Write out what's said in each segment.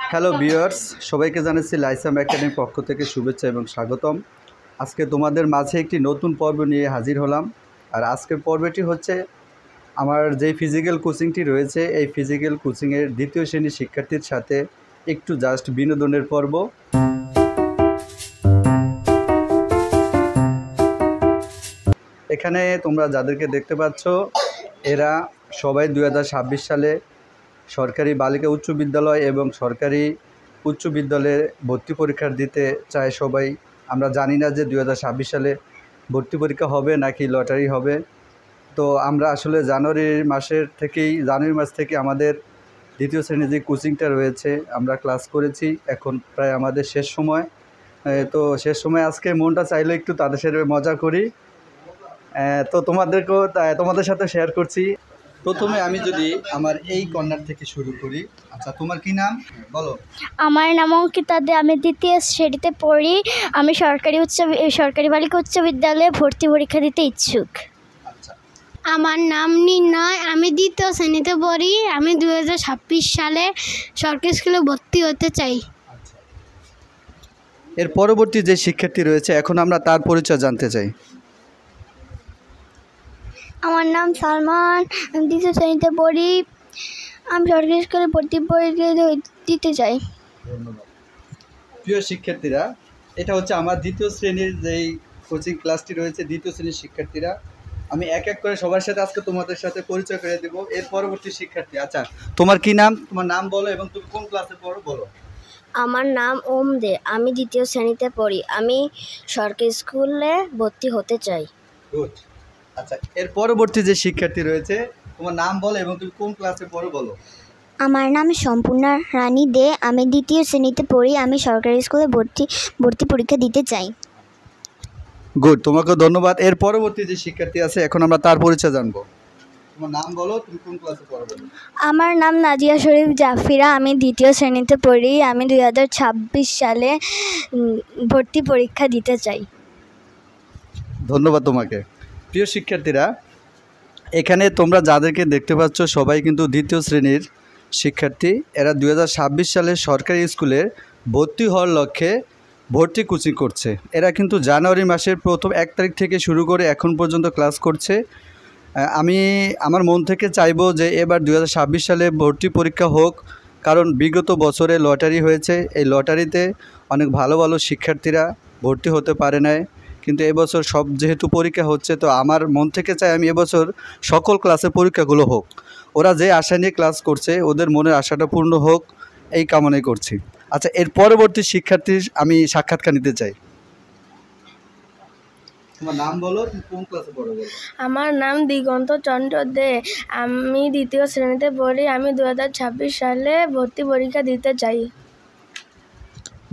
Hello viewers, সবাইকে জানাচ্ছি লাইসাম একাডেমির পক্ষ থেকে শুভেচ্ছা এবং স্বাগতম। আজকে তোমাদের মাঝে একটি নতুন পর্ব নিয়ে হাজির হলাম। আর আজকের পর্বটি হচ্ছে আমার যেই ফিজিক্যাল কোচিংটি রয়েছে, এই ফিজিক্যাল কোচিংয়ের দ্বিতীয় শ্রেণীর শিক্ষার্থীর সাথে একটু জাস্ট বিনোদনের পর্ব। এখানে তোমরা যাদেরকে দেখতে পাচ্ছ, এরা সবাই 2026 সালে সরকারি বালিকা উচ্চ বিদ্যালয় এবং সরকারি উচ্চ বিদ্যালয়ে ভর্তি পরীক্ষা দিতে চায় সবাই। আমরা জানি না যে 2026 সালে ভর্তি পরীক্ষা হবে নাকি লটারি হবে। তো আমরা আসলে জানুয়ারি মাস থেকে আমাদের দ্বিতীয় শ্রেণীর যে কোচিংটা রয়েছে আমরা ক্লাস করেছি। এখন প্রায় আমাদের শেষ সময়। তো শেষ সময় আজকে মনটা চাইলে একটু তাদের সাথে মজা করি। তো তোমাদের সাথে শেয়ার করছি। প্রথমে আমি যদি আমার এই কর্নার থেকে শুরু করি। আচ্ছা, তোমার কি নাম বলো? আমার নাম অঙ্কিতা দে, আমি দ্বিতীয় শ্রেণীতে পড়ি। আমি সরকারি বালিকা উচ্চ বিদ্যালয়ে ভর্তি পরীক্ষা দিতে ইচ্ছুক। আচ্ছা, আমার নাম নির্ণয়, আমি দ্বিতীয় শ্রেণীতে পড়ি। আমি 2026 সালে সরকারি স্কুলে ভর্তি হতে চাই। আচ্ছা। এর পরবর্তী যে শিক্ষার্থী রয়েছে, এখন আমরা তার পরিচয় জানতে চাই। আমার নাম সালমান, আমি দ্বিতীয় শ্রেণীতে পড়ি। আমি সরকারি স্কুলে ভর্তি পরীক্ষা দিতে চাই। ধন্যবাদ। প্রিয় শিক্ষার্থীরা, এটা হচ্ছে আমার দ্বিতীয় শ্রেণীর যেই কোচিং ক্লাসটি রয়েছে, দ্বিতীয় শ্রেণীর শিক্ষার্থীরা। আমি এক এক করে সবার সাথে আজকে তোমাদের সাথে পরিচয় করে দেব। এর পরবর্তী শিক্ষার্থী, আচ্ছা তোমার কি নাম? তোমার নাম বলো এবং তুমি কোন ক্লাসে পড়ো বলো। আমার নাম ওম দে, আমি দ্বিতীয় শ্রেণীতে পড়ি। আমি সরকারি স্কুলে ভর্তি হতে চাই। গুড। আচ্ছা, এর পরবর্তী যে শিক্ষার্থী রয়েছে, তোমার নাম বলো এবং তুমি কোন ক্লাসে পড়ো বলো। আমার নাম সম্পূর্ণা রানী দে, আমি দ্বিতীয় শ্রেণীতে পড়ি। আমি সরকারি স্কুলে ভর্তি পরীক্ষা দিতে চাই। গুড, তোমাকে ধন্যবাদ। এর পরবর্তী যে শিক্ষার্থী আছে, এখন আমরা তার পরিচয় জানবো। তোমার নাম বলো, তুমি কোন ক্লাসে পড়ো বলো। আমার নাম নাজিয়া শরীফ জাফিরা, আমি দ্বিতীয় শ্রেণীতে পড়ি। আমি 2026 সালে ভর্তি পরীক্ষা দিতে চাই। ধন্যবাদ তোমাকে। প্রিয় শিক্ষার্থীরা, এখানে তোমরা যাদেরকে দেখতে পাচ্ছ সবাই কিন্তু দ্বিতীয় শ্রেণীর শিক্ষার্থী। এরা 2026 সালে সরকারি স্কুলে ভর্তি হওয়ার লক্ষ্যে ভর্তি কোচিং করছে। এরা কিন্তু জানুয়ারি মাসের প্রথম 1 তারিখ থেকে শুরু করে এখন পর্যন্ত ক্লাস করছে। আমি আমার মন থেকে চাইবো যে এবার 2026 সালে ভর্তি পরীক্ষা হোক, কারণ বিগত বছরে লটারি হয়েছে। এই লটারিতে অনেক ভালো ভালো শিক্ষার্থীরা ভর্তি হতে পারে নাই, কিন্তু এবছর সব যেহেতু পরীক্ষা হচ্ছে, তো আমার মন থেকে চাই আমি এবছর সকল ক্লাসের পরীক্ষাগুলো হোক। ওরা যে আশা নিয়ে ক্লাস করছে, ওদের মনের আশাটা পূর্ণ হোক, এই কামনাই করছি। আচ্ছা, এর পরবর্তী শিক্ষার্থীর আমি সাক্ষাৎকার নিতে চাই। তোমার নাম বলো, তুমি কোন ক্লাসে পড়ো বলো। আমার নাম দিগন্ত চন্দ্র দে, আমি দ্বিতীয় শ্রেণীতে পড়ি। আমি 2026 সালে ভর্তি পরীক্ষা দিতে চাই।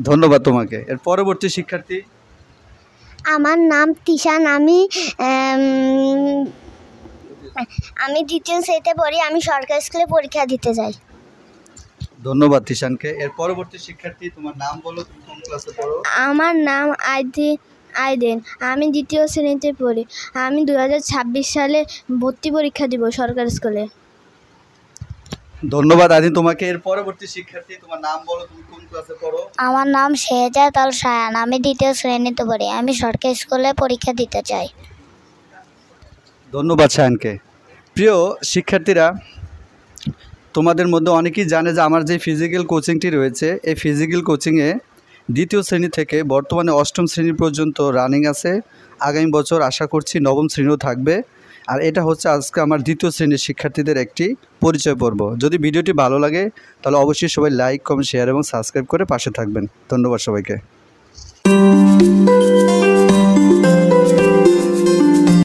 ধন্যবাদ তোমাকে। এর পরবর্তী শিক্ষার্থী। আমার নাম তিশান, আমি দ্বিতীয় শ্রেণীতে পড়ি। আমি সরকারি স্কুলে পরীক্ষা দিতে চাই। ধন্যবাদ তিশানকে। এর পরবর্তী শিক্ষার্থী, তোমার নাম বলো, তুমি কোন ক্লাসে পড়ো। আমার নাম আইদেন, আমি দ্বিতীয় শ্রেণীতে পড়ি। আমি 2026 সালে ভর্তি পরীক্ষা দিব সরকারি স্কুলে। ধন্যবাদ আদিন তোমাকে। এর পরবর্তী শিক্ষার্থী, তোমার নাম বলো, তুমি কোন ক্লাসে পড়ো। আমার নাম শেহজাদ আল শায়ান, আমি দ্বিতীয় শ্রেণীতে পড়ি। আমি সরকারি স্কুলে পরীক্ষা দিতে চাই। ধন্যবাদ শায়ানকে। প্রিয় শিক্ষার্থীরা, তোমাদের মধ্যে অনেকেই জানে যে আমার যে ফিজিক্যাল কোচিংটি রয়েছে, এই ফিজিক্যাল কোচিংয়ে দ্বিতীয় শ্রেণী থেকে বর্তমানে 8ম শ্রেণী পর্যন্ত রানিং আছে। আগামী বছর আশা করছি 9ম শ্রেণীও থাকবে। আর এটা হচ্ছে আজকে আমার দ্বিতীয় শ্রেণীর শিক্ষার্থীদের একটি পরিচয় পর্ব। যদি ভিডিওটি ভালো লাগে তাহলে অবশ্যই সবাই লাইক, কমেন্ট, শেয়ার এবং সাবস্ক্রাইব করে পাশে থাকবেন। ধন্যবাদ সবাইকে।